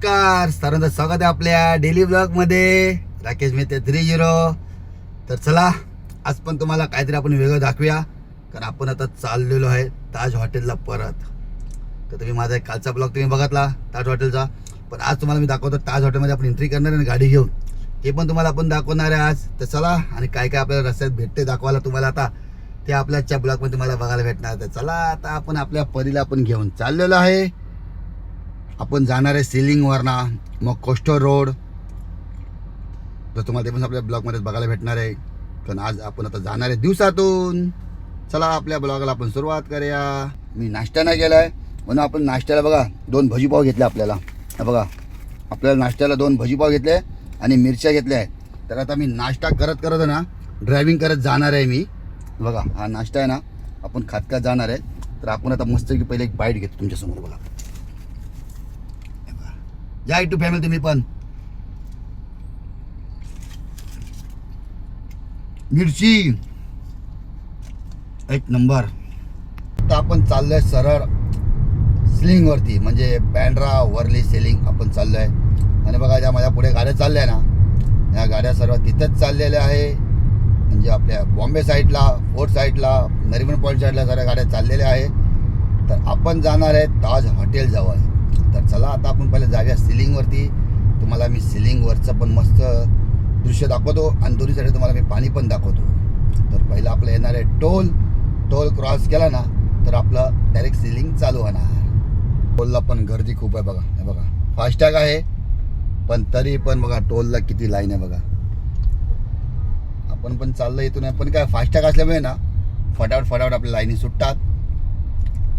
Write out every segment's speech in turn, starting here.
नमस्कार सर्वांचं स्वागत आहे आपल्या डेली ब्लॉग मध्ये. राकेश मेहते 30. तर चला आज पण तुम्हाला काहीतरी आपण वेगळं दाखवूया, कारण आपण आता चाललेलो आहे ताज हॉटेलला परत. तर तुम्ही माझा एक कालचा ब्लॉग तुम्ही बघितला ताज हॉटेलचा, पण आज तुम्हाला मी दाखवतो ताज हॉटेलमध्ये आपण एंट्री करणार आहे गाडी घेऊन, ते पण तुम्हाला आपण दाखवणार आहे आज. तर चला, आणि काय काय आपल्याला रस्त्यात भेटते दाखवायला तुम्हाला आता ते आपल्याच्या ब्लॉगमध्ये तुम्हाला बघायला भेटणार. तर चला आता आपण आपल्या परीला आपण घेऊन चाललेलो आहे. आपण जाणार आहे सिलिंगवरना, मग कोस्टर रोड. तर तुम्हाला ते पण आपल्या ब्लॉगमध्ये बघायला भेटणार आहे, कारण आज आपण आता जाणार आहे दिवसातून. चला आपल्या ब्लॉगला आपण सुरुवात करूया. मी नाश्ता नाही केला आहे म्हणून आपण नाश्त्याला बघा 2 भजीपाव घेतले आपल्याला. बघा आपल्याला नाश्त्याला 2 भजीपाव घेतले आणि मिरच्या घेतल्या आहेत. तर आता मी नाश्ता करत करत ना ड्रायव्हिंग करत जाणार आहे मी. बघा हा नाश्ता आहे ना, आपण खात खात जाणार आहे. तर आपण आता मस्त की पहिले एक बाईट घेतो तुमच्यासमोर. बघा या टू फॅमिली तुम्ही पण. मिरची एक नंबर. आता आपण चाललोय सरळ सिलिंगवरती, म्हणजे बँड्रा वर्ली सिलिंग आपण चाललोय. आणि बघा ज्या माझ्या पुढे गाड्या चालल्या ना, ह्या गाड्या सर्व तिथंच चाललेल्या आहे. म्हणजे आपल्या बॉम्बे साईडला, फोर्ट साईडला, नरिमन पॉईंट साईडला साऱ्या गाड्या चाललेल्या आहे. तर आपण जाणार आहे ताज हॉटेल जवळ. तर चला आता आपण पहिले जाऊया सिलिंगवरती. तुम्हाला मी सिलिंगवरचं पण मस्त दृश्य दाखवतो आणि दोन्हीसाठी तुम्हाला मी पाणी पण दाखवतो. तर पहिलं आपलं येणार आहे टोल क्रॉस केला ना तर आपलं डायरेक्ट सिलिंग चालू होणार. टोलला पण गर्दी खूप आहे. बघा हे बघा फास्टॅग आहे, पण तरी पण बघा टोलला किती लाईन आहे. बघा आपण पण चाललं इथून आहे, पण काय फास्टॅग असल्यामुळे ना फटाफट आपल्या लाईनी सुटतात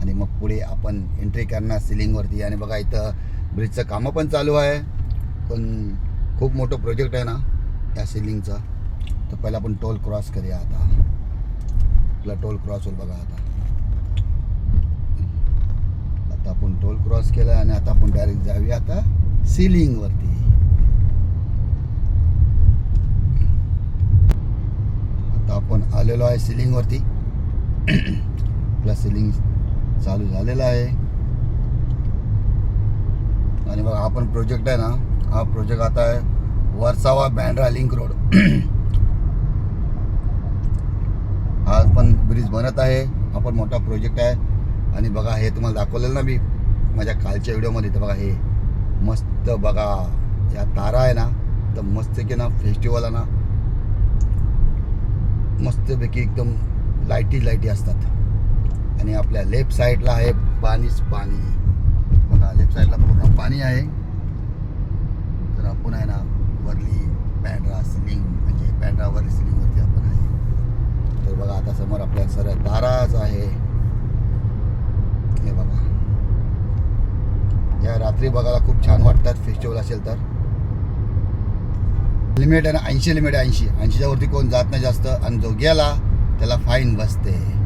आणि मग पुढे आपण एंट्री करणार सिलिंगवरती. आणि बघा इथं ब्रिजचं कामं पण चालू आहे, पण खूप मोठं प्रोजेक्ट आहे ना या सिलिंगचं. तर पहिला आपण टोल क्रॉस करूया. आता आपला टोल क्रॉस होईल. बघा आता आपण टोल क्रॉस केला आणि आता आपण डायरेक्ट जाऊया आता सिलिंगवरती. आता आपण आलेलो आहे सिलिंगवरती. आपला सिलिंग चालू झालेला आहे. आणि बघा हा पण प्रोजेक्ट आहे ना, हा प्रोजेक्ट आता आहे वर्सावा बँड्रा लिंक रोड. हा पण ब्रिज बनत आहे. हा पण मोठा प्रोजेक्ट आहे. आणि बघा हे तुम्हाला दाखवलेलं ना मी माझ्या कालच्या व्हिडिओमध्ये. तर बघा हे मस्त बघा या तारा आहे ना, तर मस्त की ना फेस्टिवल आहे ना, मस्तपैकी एकदम लाईटी असतात. आणि आपल्या लेफ्ट साईडला आहे पाणीच पाणी. बघा लेफ्ट साईडला पूर्ण पाणी आहे. तर आपण आहे ना वर्ली बँड्रा सिलिंग, म्हणजे बँड्रा वर्ली सिलिंगवरती आपण आहे. तर बघा आता समोर आपल्या सरळ ताराच आहे. हे बघा या रात्री बघायला खूप छान वाटतात फेस्टिवल असेल तर. लिमिट आहे ना 80 लिमिट आहे. 80च्या वरती कोण जात नाही जास्त, आणि जो गेला त्याला फाईन बसते.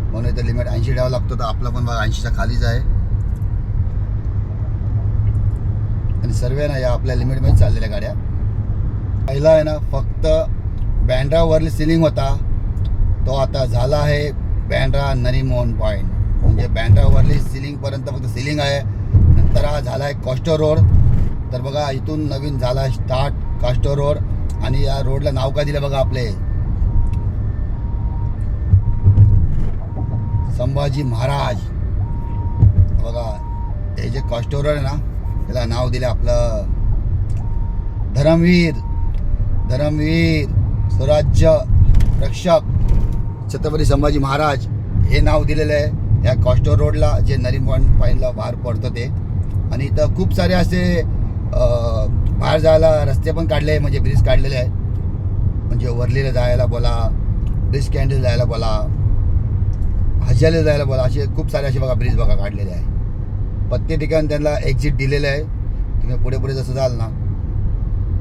म्हणून इथं लिमिट 80 ठेवावं लागतो. तर आपला पण बघा 80च्या खालीच आहे. आणि सर्व ना या आपल्या लिमिटमध्ये चाललेल्या गाड्या. पहिला आहे ना फक्त बँड्रा वर्ली सिलिंग होता, तो आता झाला आहे बँड्रा नरिमन पॉईंट. म्हणजे बँड्रा वर्ली सिलिंगपर्यंत फक्त सिलिंग आहे. नंतर हा झाला आहे कोस्टर रोड. तर बघा इथून नवीन झाला आहे स्टार्ट कोस्टर रोड. आणि या रोडला नाव काय दिलं बघा आपले संभाजी महाराज. बघा हे जे कोस्टर रोड आहे ना त्याला नाव दिलं आपलं धर्मवीर स्वराज्य रक्षक छत्रपती संभाजी महाराज हे नाव दिलेलं आहे या कोस्टर रोडला, जे नरिमन पॉईंटला बाहेर पडतं ते. आणि इथं खूप सारे असे बाहेर जायला रस्ते पण काढले, म्हणजे ब्रिज काढलेले आहेत. म्हणजे वर्लीला जायला बोला, ब्रिज कॅन्डल जायला बोला, हजाले जायला बोला, असे खूप सारे असे बघा ब्रिज बघा काढलेले आहे. प्रत्येक ठिकाणी त्यांना एक्झिट दिलेलं आहे. तुम्ही पुढे जसं जाल ना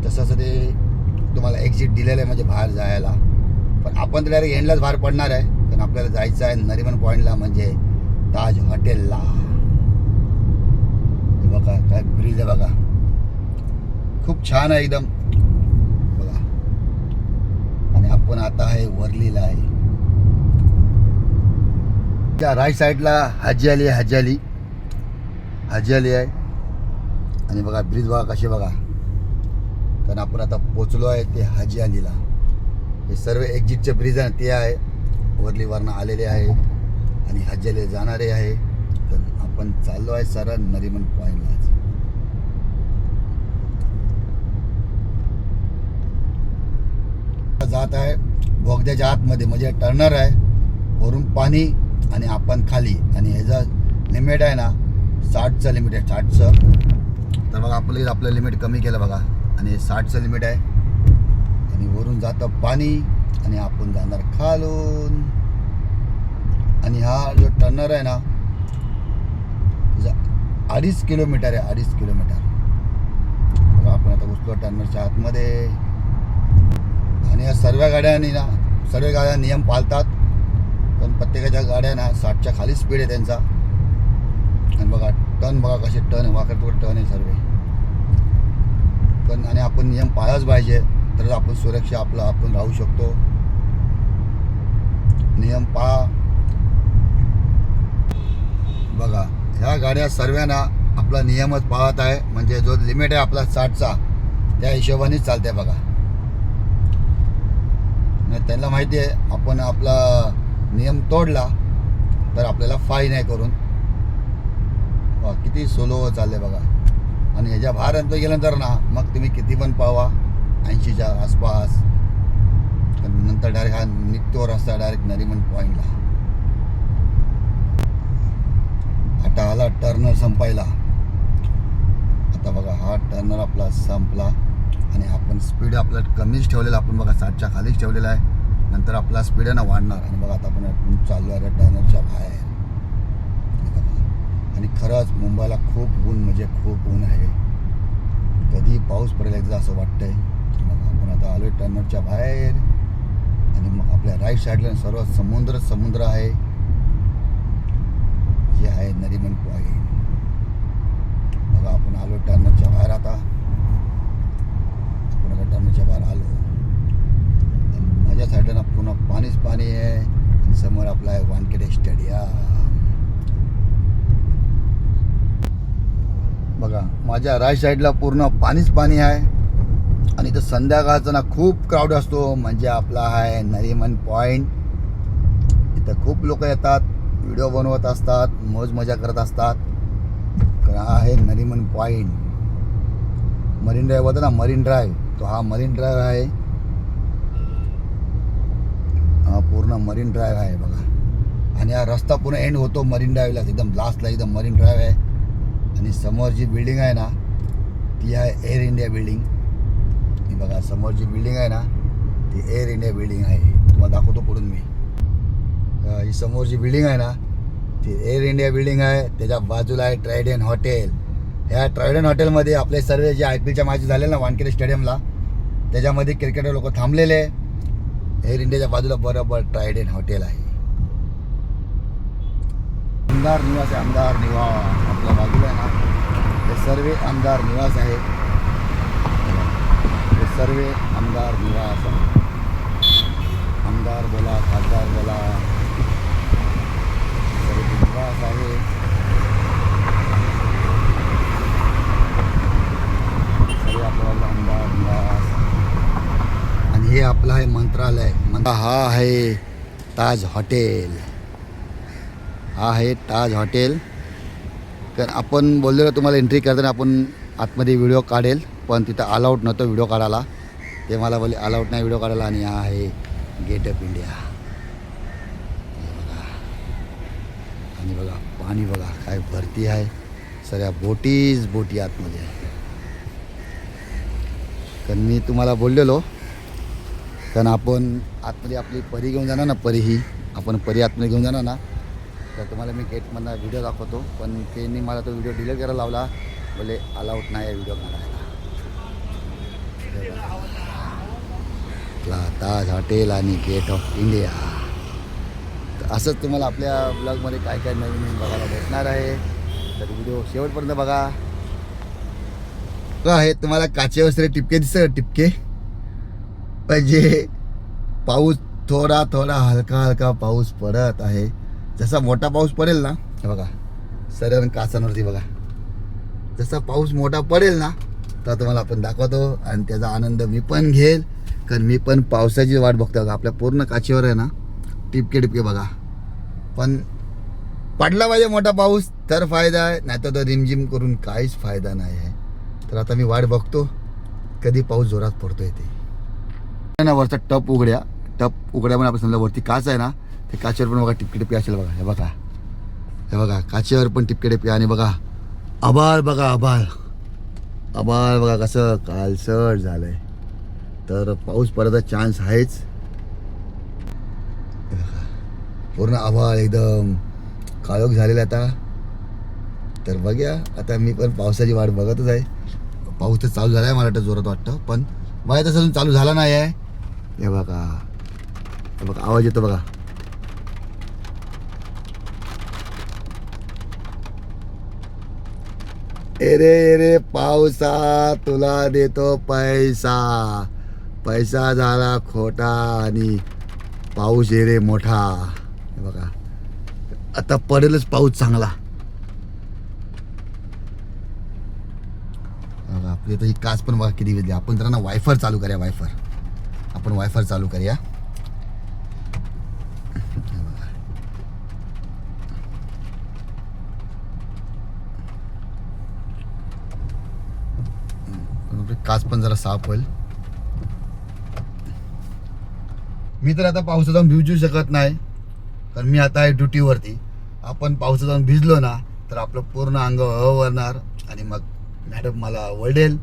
तसं ते तुम्हाला एक्झिट दिलेलं आहे, म्हणजे बाहेर जायला. पण आपण तर डायरेक्ट एंडलाच बाहेर पडणार आहे, कारण आपल्याला जायचं आहे नरिमन पॉईंटला, म्हणजे ताज हॉटेलला. बघा काय ब्रिज आहे बघा, खूप छान आहे एकदम बघा. आणि आपण आता आहे वर्लीला आहे. त्या राईट साईडला हाजी अली आहे. आणि बघा ब्रिज बघा कसे बघा. कारण आपण आता पोचलो आहे ते हाजी अलीला. हे सर्व एक्झिटचे ब्रिज आहे ते आहे, वरलीवरनं आलेले आहे आणि हाजी अलीला जाणारे आहे. तर आपण चाललो आहे सरळ नरिमन पॉईंटला. जात आहे बोगद्याच्या आतमध्ये, म्हणजे टर्नर आहे, वरून पाणी आणि आपण खाली. आणि ह्याचं लिमिट आहे ना 60चं लिमिट आहे, 60चं. तर बघा आपलं लिमिट कमी केलं बघा, आणि 60चं लिमिट आहे. आणि वरून जातं पाणी आणि आपण जाणार खालून. आणि हा जो टर्नर आहे ना 2.5 किलोमीटर आहे, 2.5 किलोमीटर. बघा आपण आता घुसलो टर्नरच्या आतमध्ये. आणि या सर्व गाड्या नियम पाळतात, पण प्रत्येकाच्या गाड्या ना 60च्या खाली स्पीड आहे त्यांचा. आणि बघा टर्न बघा कसे टर्न वाकड टर्न आहे सर्व. पण आणि आपण नियम पाळाच पाहिजे, तर आपण सुरक्षा आपण राहू शकतो. नियम पाळा. बघा ह्या गाड्या सर्वांना आपला नियमच पाळत आहे, म्हणजे जो लिमिट आहे आपला 60चा त्या हिशोबानेच चालते बघा. त्यांना माहिती आहे आपण आपला नियम तोडला तर आपल्याला फाईन आहे करून. किती सोलो चालले बघा. आणि ह्याच्या बाहेर अंतर गेल्यानंतर ना मग तुम्ही किती पण पावा 80च्या आसपास. नंतर डायरेक्ट हा निघतो रस्ता डायरेक्ट नरिमन पॉईंटला. आता आला टर्नर संपायला. आता बघा हा टर्नर आपला संपला आणि आपण स्पीड आपला कमीच ठेवलेला, आपण बघा 60च्या खालीच ठेवलेला आहे. नंतर आपला स्पीड आहे ना वाढणार. आणि बघा आता आपण चाललो आहे टर्नरच्या बाहेर. आणि खरंच मुंबईला खूप ऊन, म्हणजे खूप ऊन आहे. कधी पाऊस पडेल एकदा असं वाटतंय. मग आपण आता आलो टर्नरच्या बाहेर. आणि मग आपल्या राईट साईडला सर्व समुद्र आहे, जे आहे नरिमन पॉईंट. बघा आपण आलो टर्नरच्या बाहेर. आता आपण टर्नरच्या बाहेर आलो आणि माझ्या साईडला पूर्ण पाणीच पाणी आहे. आणि समोर आपला आहे वानखेडे स्टेडियम. बघा माझ्या राईट साईडला पूर्ण पाणीच पाणी आहे. आणि इथं संध्याकाळचा ना खूप क्राऊड असतो, म्हणजे आपला आहे नरिमन पॉईंट. इथं खूप लोक येतात, व्हिडिओ बनवत असतात, मौज मजा करत असतात. आहे नरिमन पॉईंट. मरीन ड्राईव्ह होता ना, मरीन ड्राईव्ह, तो हा मरीन ड्राईव्ह आहे. हा पूर्ण मरीन ड्राईव्ह आहे बघा. आणि हा रस्ता पूर्ण एंड होतो मरीन ड्राईव्हला, एकदम लास्टला एकदम मरीन ड्राईव्ह आहे. आणि समोर जी बिल्डिंग आहे ना ती आहे एअर इंडिया बिल्डिंग. ही बघा समोर जी बिल्डिंग आहे ना ती एअर इंडिया बिल्डिंग आहे. तुम्हाला दाखवतो पुढून मी. ही समोर जी बिल्डिंग आहे ना ती एअर इंडिया बिल्डिंग आहे. त्याच्या बाजूला आहे ट्रायडन हॉटेल. ह्या ट्रायडन हॉटेलमध्ये आपले सर्व जे IPLच्या मॅच झाले ना वानखेडे स्टेडियमला, त्याच्यामध्ये क्रिकेटर लोक थांबलेले. एअर इंडियाच्या बाजूला बरोबर ट्रायडन हॉटेल आहे. आमदार निवास आहे, आमदार निवास आपल्या बाजूला आहे ना. हे सर्व आमदार निवास आहे. हे सर्व आमदार निवास आहे. आमदार बोला, खासदार बोला, सर्व निवास आहे. सर्व आपल्याला आमदार निवास. आणि हे आपलं आहे मंत्रालय. हा आहे ताज हॉटेल. हा आहे ताज हॉटेल. तर आपण बोललेलो तुम्हाला एंट्री करताना आपण आतमध्ये व्हिडिओ काढेल, पण तिथं अलाउड नव्हतं व्हिडिओ काढायला. ते मला बोलले अलाउड नाही व्हिडिओ काढायला. आणि हा आहे गेट ऑफ इंडिया. आणि बघा पाणी बघा काय भरती आहे. सगळ्या बोटी आतमध्ये आहे. कारण मी तुम्हाला बोललेलो, कारण आपण आतमध्ये आपली परी घेऊन जाणार ना, परी आतमध्ये घेऊन जाणार ना, तर तुम्हाला मी गेटमधनं व्हिडिओ दाखवतो. पण त्यांनी मला तो व्हिडिओ डिलीट करायला लावला, बोले अलाउड नाही आहे व्हिडिओ काढायला. ताज हॉटेल आणि गेट ऑफ इंडिया. तर असंच तुम्हाला आपल्या ब्लॉगमध्ये काय काय नवीन बघायला भेटणार आहे. तर व्हिडिओ शेवटपर्यंत बघा. आहे तुम्हाला काचेवर सगळे टिपके दिसतं, टिपके पाहिजे. पाऊस थोडा हलका पाऊस पडत आहे. जसा मोठा पाऊस पडेल ना, हे बघा सर्व काचांवरती बघा जसा पाऊस मोठा पडेल ना तर तुम्हाला आपण दाखवतो आणि त्याचा आनंद मी पण घेईल. कारण मी पण पावसाची वाट बघतो बघा. आपल्या पूर्ण काचीवर आहे ना टिपके टिपके बघा. पण पडला पाहिजे मोठा पाऊस तर फायदा आहे, नाही तर रिमझिम करून काहीच फायदा नाही आहे. तर आता मी वाट बघतो कधी पाऊस जोरात पडतोय ते ना. वरचा टप उघड्या पण आपण समजा वरती काच आहे ना ते काचेवर पण बघा टिपके टिपके असेल बघा. हे बघा काचेवर पण टिपके टिपके. आणि बघा आभाळ बघा, आभाळ बघा कसं कालसर झालंय. तर पाऊस पडायचा चान्स आहेच. पूर्ण आभाळ एकदम काळोख झालेला आता. तर बघूया आता मी पण पावसाची वाट बघतच आहे. पाऊस तर चालू झाला आहे मला वाटतं जोरात वाटतं, पण मला तसं अजून चालू झाला नाही आहे. हे बघा आवाज येतो बघा. एरे पावसा तुला देतो पैसा, पैसा झाला खोटा आणि पाऊस एरे मोठा. हे बघा आता पडेलच पाऊस चांगला. बघा आपली तर ही काच पण बघा किती विजली. आपण जरा ना वायफर चालू करूया. आपण वायफर चालू करूया. काच पण जरा साफ होईल. मी तर आता पावसात जाऊन भिजू शकत नाही कारण मी आता आहे ड्युटीवरती. आपण पावसात जाऊन भिजलो ना तर आपलं पूर्ण अंग वरणार आणि मग मॅडम मला ओरडेल.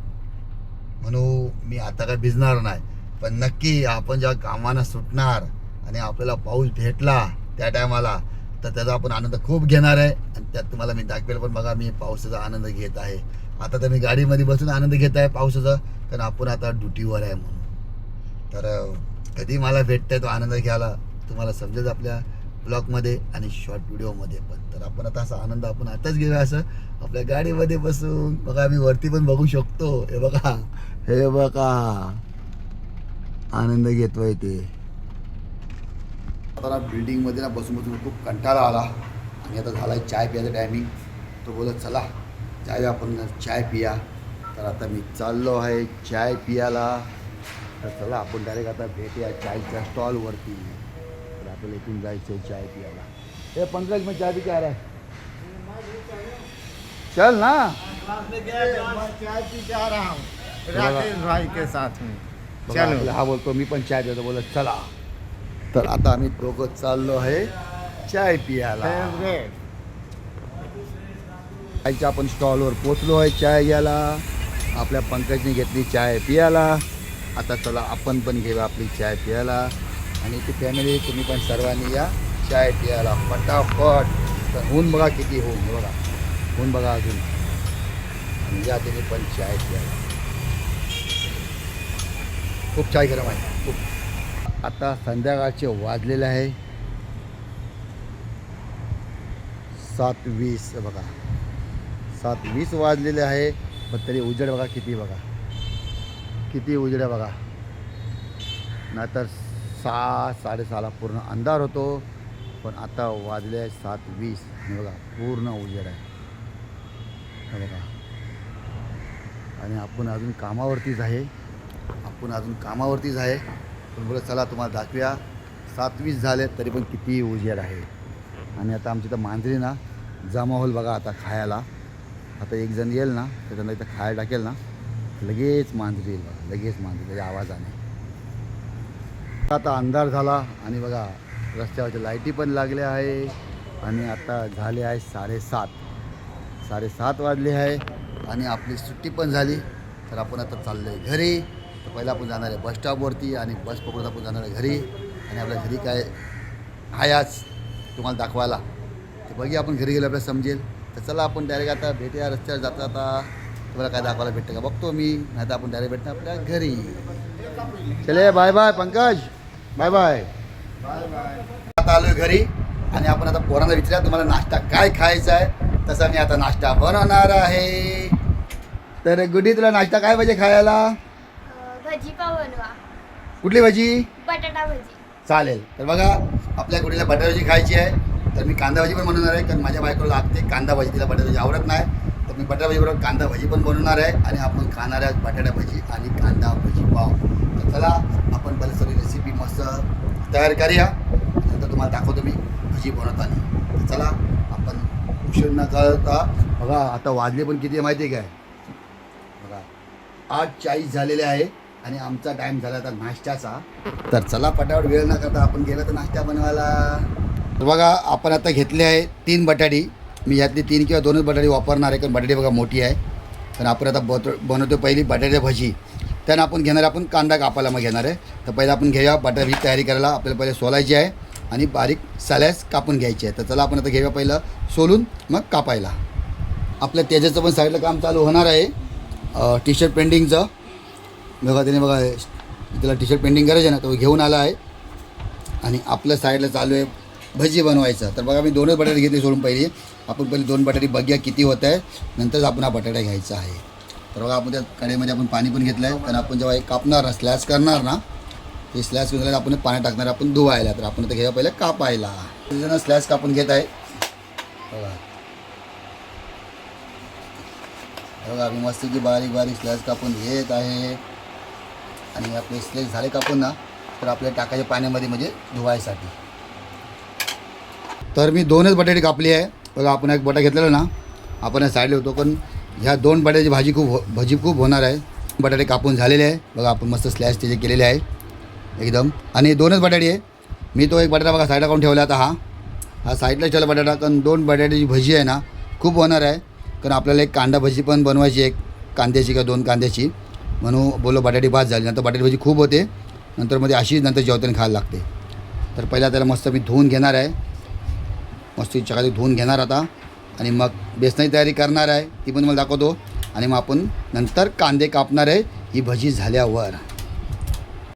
म्हणून मी आता काय भिजणार नाही. पण नक्की आपण जेव्हा कामानं सुटणार आणि आपल्याला पाऊस भेटला त्या टायमाला तर त्याचा आपण आनंद खूप घेणार आहे. आणि त्यात तुम्हाला मी दाखवेल पण बघा मी पावसाचा आनंद घेत आहे. आता तर मी गाडीमध्ये बसून आनंद घेत आहे पावसाचा, कारण आपण आता ड्युटीवर आहे म्हणून. तर कधी मला भेटतंय तो आनंद घ्यायला तुम्हाला समजेल आपल्या ब्लॉगमध्ये आणि शॉर्ट व्हिडिओमध्ये पण. तर आपण आता असा आनंद आपण आताच घेऊया असं आपल्या गाडीमध्ये बसून. बघा मी वरती पण बघू शकतो. हे बघा आनंद घेतोय ते. आता बिल्डिंगमध्ये ना बसून खूप कंटाळा आला आणि आता झाला चाय प्यायचा टायमिंग. तो बोलत चला चाय आपण चाय पिया. तर आता मी चाललो आहे चाय पियाला. तर चला आपण डायरेक्ट आता भेटूया चायच्या स्टॉलवरती. तर आपल्याला इथून जायचं आहे चाय पियाला. हे पंकज मैं चाय पी के आ रहा है. चल ना चाय पी के आ रहा हूँ राकेश भाई के साथ में. चलो हा बोलतो मी पण चाय पितो. बोलत चला. तर आता आम्ही दोघं चाललो आहे चाय पियाला. चायच्या आपण स्टॉलवर पोचलो आहे चाय घ्यायला. आपल्या पंकजने घेतली चाय पियाला. आता चला आपण पण घेऊया आपली चाय पियाला. आणि ती फॅमिली तुम्ही पण सर्वांनी या चाय पियाला फटाफट. तर ऊन बघा किती बघा ऊन बघा अजून. आणि या तुम्ही पण चाय पियाला. खूप चाय गरम आहे खूप. आता संध्याकाळचे वाजलेले आहे 7:20. बघा 7:20 वाजलेले आहे. पण तरी उजेड बघा किती किती उजेड आहे बघा. नाहीतर 6-6:30ला पूर्ण अंधार होतो. पण आता वाजले आहे 7:20 आणि बघा पूर्ण उजेड आहे. बघा आणि आपण अजून कामावरतीच आहे. पण बोला चला तुम्हाला दाखवूया. 7:20 झाले तरी पण किती उजेड आहे. आणि आता आमची तर मांजरी ना जमा होईल बघा आता खायला. आता एक जण येईल ना त्याच्यानं इथं खायला टाकेल ना लगेच मांजरी येईल बघा. लगेच मांजरी त्याच्या आवाजाने. आता अंधार झाला आणि बघा रस्त्यावरच्या लाईटी पण लागल्या आहे. आणि आता झाले आहे 7:30 वाजले आहे. आणि आपली सुट्टी पण झाली. तर आपण आता चाललो आहे घरी. तर पहिला आपण जाणार आहे बस स्टॉपवरती आणि बस पकडून आपण जाणार आहे घरी. आणि आपल्या घरी काय आहे आज तुम्हाला दाखवायला ते बघूया. आपण घरी गेलो आपल्याला समजेल. तर चला आपण डायरेक्ट आता भेटूया. रस्त्यावर जाता आता तुम्हाला काय दाखवायला भेटतं का बघतो मी. नाही तर आपण डायरेक्ट भेटणार आपल्या घरी. चले बाय बाय पंकज. बाय. आता आलो घरी आणि आपण आता पोरांना विचारूया तुम्हाला नाश्ता काय खायचा आहे. तसा मी आता नाश्ता बनवणार आहे. तर गुडी तुला नाश्ता काय पाहिजे खायला. भजी पाव बनवा. कुठली भजी. बटाटा भजी. चालेल. तर बघा आपल्या गुडीला बटाटा भजी खायची आहे. तर मी कांदा भाजी पण बनवणार आहे कारण माझ्या बायकोला लागते कांदा भाजी. तिला बटाटा भाजी आवडत नाही. तर तर मी बटाटा भजीबरोबर कांदा भजी पण बनवणार आहे आणि आपण खाणार आहे बटाटा भजी आणि कांदा भजी पाव. तर चला आपण पहिले सगळी रेसिपी मस्त तयार करूया, नंतर तुम्हाला दाखवतो मी भजी बनवताना. तर चला आपण उशीर न करता, बघा आता वाजले पण किती आहे माहिती आहे काय, बघा 8:40 झालेले आहे आणि आमचा टाईम झाला आता नाश्त्याचा. तर चला पटापट वेळ न करता आपण गेलो तर नाश्ता बनवायला. तर बघा आपण आता घेतले आहे 3 बटाटी. मी यातली 3 किंवा 2च बटाटी वापरणार आहे, कारण बटाटी बघा मोठी आहे. तर आपण आता बनवतो पहिली बटाटे भजी. त्यानं आपण घेणार, आपण कांदा कापायला मग घेणार आहे. तर पहिलं आपण घेऊया बटाटी तयारी करायला. आपल्याला पहिले सोलायची आहे आणि बारीक स्लाइस कापून घ्यायची आहे. तर चला आपण आता घेऊया पहिलं सोलून मग कापायला. आपल्या तेजाचं पण साईडला काम चालू होणार आहे, टी शर्ट पेंटिंगचं. बघा त्याने बघा त्याला टी शर्ट पेंटिंग करायचं ना, तो घेऊन आला आहे आणि आपल्या साईडला चालू आहे भजी बनवायचं. तर बघा मी 2च बटाटे घेतले सोडून पहिली. आपण पहिले 2 बटाटे बघूया किती होत आहे, नंतरच आपण हा बटाटा घ्यायचा आहे. तर बघा आपण त्या कढईमध्ये आपण पाणी पण घेतलं आहे, कारण आपण जेव्हा कापणार ना, स्लॅश करणार ना, ते स्लॅश करून आपण पाण्यात टाकणार, आपण धुवायला. तर आपण आता घ्या पहिलं कापायला. स्लॅश कापून घेत आहे. बघा बघा मी मस्तपैकी बारीक बारीक स्लॅश कापून घेत आहे. आणि आपले स्लॅश झाले कापून ना, तर आपल्याला टाकायचे पाण्यामध्ये म्हणजे धुवायसाठी. तर मी 2च बटाटे कापली आहे. बघा आपण एक बटा घेतलेला ना, आपण साईडला होतो, पण ह्या 2 बटाट्याची भजी खूप होणार आहे. बटाटे कापून झालेले आहे. बघा आपण मस्त स्लॅश त्याचे केलेले आहे एकदम. आणि 2च बटाटे आहे. मी तो एक बटाटा बघा साईडला काढून ठेवला. आता हा साईडला ठेवला बटाटा, कारण 2 बटाट्याची भजी आहे ना खूप होणार आहे. कारण आपल्याला एक कांदा भजी पण बनवायची, एक कांद्याची किंवा 2 कांद्याची. म्हणून बोलो बटाटे भात झाली, नंतर बटाटे भजी खूप होते, नंतर मध्ये अशी नंतर जेवताना खायला लागते. तर पहिला त्याला मस्त मी धुवून घेणार आहे, मस्त चकाती धुवून घेणार आता. आणि मग बेसनाची तयारी करणार आहे, ती पण मला दाखवतो. आणि मग आपण नंतर कांदे कापणार आहे ही भजी झाल्यावर.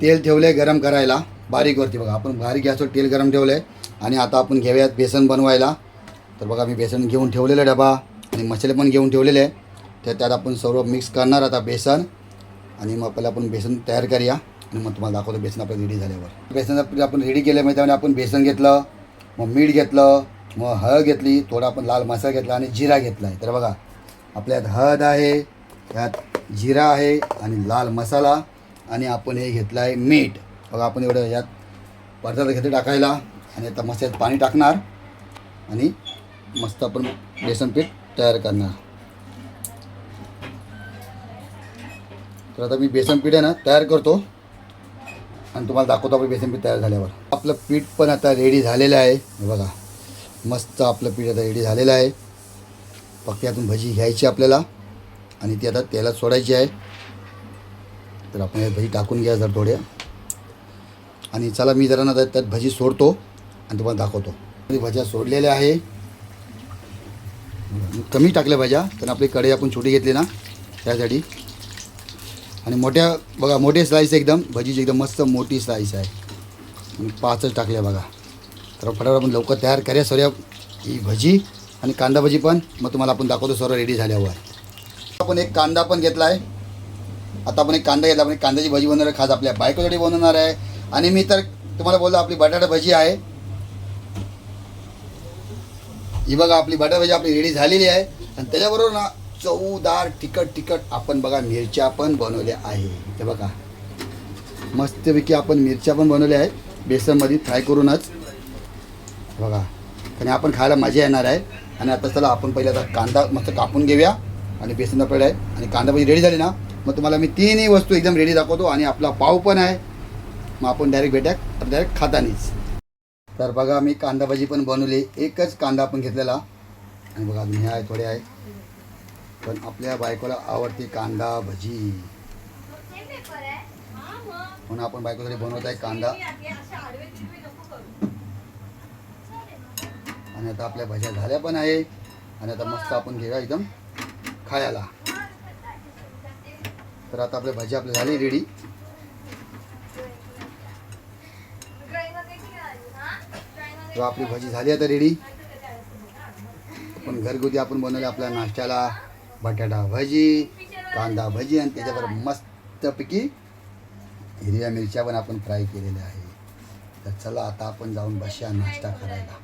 तेल ठेवलं आहे गरम करायला बारीकवरती. बघा आपण बारीक गॅसवर तेल गरम ठेवलं आहे. आणि आता आपण घेऊयात बेसन बनवायला. तर बघा मी बेसन घेऊन ठेवलेलं डबा आणि मसाले पण घेऊन ठेवलेले आहे. तर त्यात आपण सर्व मिक्स करणार आता बेसन. आणि मग पहिला आपण बेसन तयार करूया आणि मग तुम्हाला दाखवतो बेसन आपलं रेडी झाल्यावर. बेसन आपण रेडी केलं म्हणजे त्यामुळे आपण बेसन घेतलं, मग मीठ घेतलं, मग हळद घेतली, थोडा आपण लाल मसाला घेतला आणि जिरा घेतला आहे. तर बघा आपल्यात हळद आहे, यात जिरा आहे आणि लाल मसाला, आणि आपण हे घेतलं आहे मीठ. बघा आपण एवढं यात पडदा घेतलं टाकायला. आणि आता मस्त यात पाणी टाकणार आणि मस्त आपण बेसन पीठ तयार करणार. तर आता मी बेसन पीठ आहे ना तयार करतो आणि तुम्हाला दाखवतो आपण बेसन पीठ तयार झाल्यावर. आपलं पीठ पण आता रेडी झालेलं आहे. बघा मस्त आपलं पीठ आता रेडी झालेलं आहे. फक्त यातून भजी घ्यायची आपल्याला आणि ती आता तेलात सोडायची आहे. तर आपण या भजी टाकून घ्या जर थोड्या. आणि चला मी जरा ना त्यात भजी सोडतो आणि तुम्हाला दाखवतो. भज्या सोडलेल्या आहे, कमी टाकल्या भाज्या, तर आपली कढई आपण छोटी घेतली ना त्यासाठी. आणि मोठ्या बघा मोठे स्लाईस एकदम भजीची एकदम मस्त मोठी स्लाईस आहे आणि 5च टाकल्या बघा. तर फटाफट आपण लवकर तयार करूया सर्व ही भजी आणि कांदा भजी पण. मग तुम्हाला आपण दाखवतो सर्व रेडी झाल्यावर. आपण एक कांदा पण घेतला आहे. आता आपण एक कांदा घेतला, आपण एक कांद्याची भजी बनवणार आहे, खास आपल्या बायकोसाठी बनवणार आहे. आणि मी तर तुम्हाला बोललो आपली बटाटा भजी आहे. ही बघा आपली बटाटा भजी आपली रेडी झालेली आहे. आणि त्याच्याबरोबर ना चवदार तिखट आपण बघा मिरच्या पण बनवल्या आहे. ते बघा मस्तपैकी आपण मिरच्या पण बनवल्या आहेत बेसनमध्ये फ्राय करूनच बघा. आणि आपण खायला मजा येणार आहे. आणि आता चला आपण पहिला आता कांदा मस्त कापून घेऊया आणि बेसन पडलं आहे आणि कांदा भजी रेडी झाली ना, मग तुम्हाला मी 3ही वस्तू एकदम रेडी दाखवतो. आणि आपला पाव पण आहे, मग आपण डायरेक्ट भेटूया डायरेक्ट खातानीच. तर बघा मी कांदा भजी पण बनवली, एकच कांदा आपण घेतलेला. आणि बघा मी आहे थोडे आहे, पण आपल्या बायकोला आवडते कांदा भजी म्हणून आपण बायकोसाठी बनवत आहे कांदा. आणि आता आपल्या भज्या झाल्या पण आहे. आणि आता मस्त आपण घेऊया एकदम खायला. तर आता आपल्या भजी आपल्या झाली रेडी. तर आपली भजी झाली आता रेडी. पण घरगुती आपण बनवले आपल्या नाश्त्याला बटाटा भजी, कांदा भजी आणि त्याच्यावर मस्तपैकी हिरव्या मिरच्या पण आपण फ्राय केलेल्या आहे. तर चला आता आपण जाऊन बसूया नाश्ता करायला.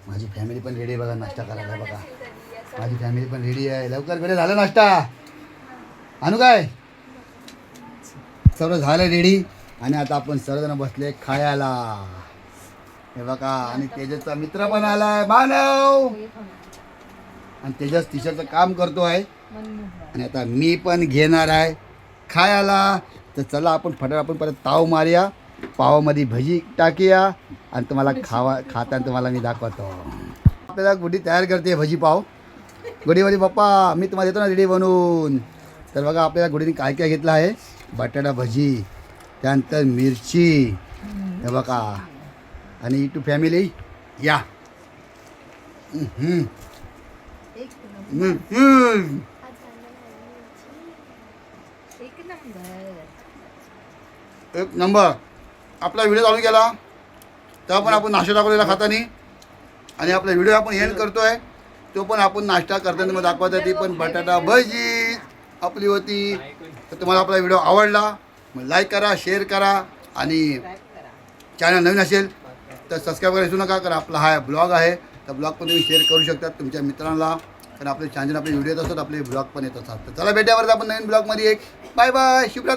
माझी फॅमिली पण रेडी बघा नाश्ता करायला. बघा माझी फॅमिली पण रेडी आहे. लवकर वेळ झाला नाश्ता आणू काय सर्व झालं रेडी आणि आता आपण सर्वजण बसले खायला. हे बघा आणि तेजसचा मित्र पण आलाय मानव आणि तेजस टीचरचं काम करतो आहे आणि आता मी पण घेणार आहे खायला. तर चला आपण फटाफट आपण परत ताव मारूया, पावामध्ये भजी टाकूया आणि तुम्हाला खाताना तुम्हाला मी दाखवतो. आपल्याला गुढी तयार करते भजी पाव. गुढीवाली पप्पा मी तुम्हाला देतो ना रेडी बनवून. तर बघा आपल्याला गुढीने काय काय घेतलं आहे. बटाटा भजी, त्यानंतर मिरची, हे बघा आणि टू फॅमिली या. एक नंबर. आपला व्हिडिओ चालू केला तेव्हा पण आपण नाश्ता दाखवलेला खातानी आणि आपला व्हिडिओ आपण एंड करतोय तो पण आपण नाश्ता करताना मग दाखवतो. ती पण बटाटा भजी आपली होती. तर तुम्हाला आपला व्हिडिओ आवडला मग लाईक करा, शेअर करा आणि चॅनल नवीन असेल तर सबस्क्राईब करायला विसरू नका. कारण आपला हा ब्लॉग आहे तर ब्लॉग पण तुम्ही शेअर करू शकता तुमच्या मित्रांना. कारण आपले चॅनल आपले व्हिडिओ येत असतात, आपले ब्लॉग पण येत असतात. तर चला भेटूया परत आपण नवीन ब्लॉगमध्ये. एक बाय बाय, शुभरात्री.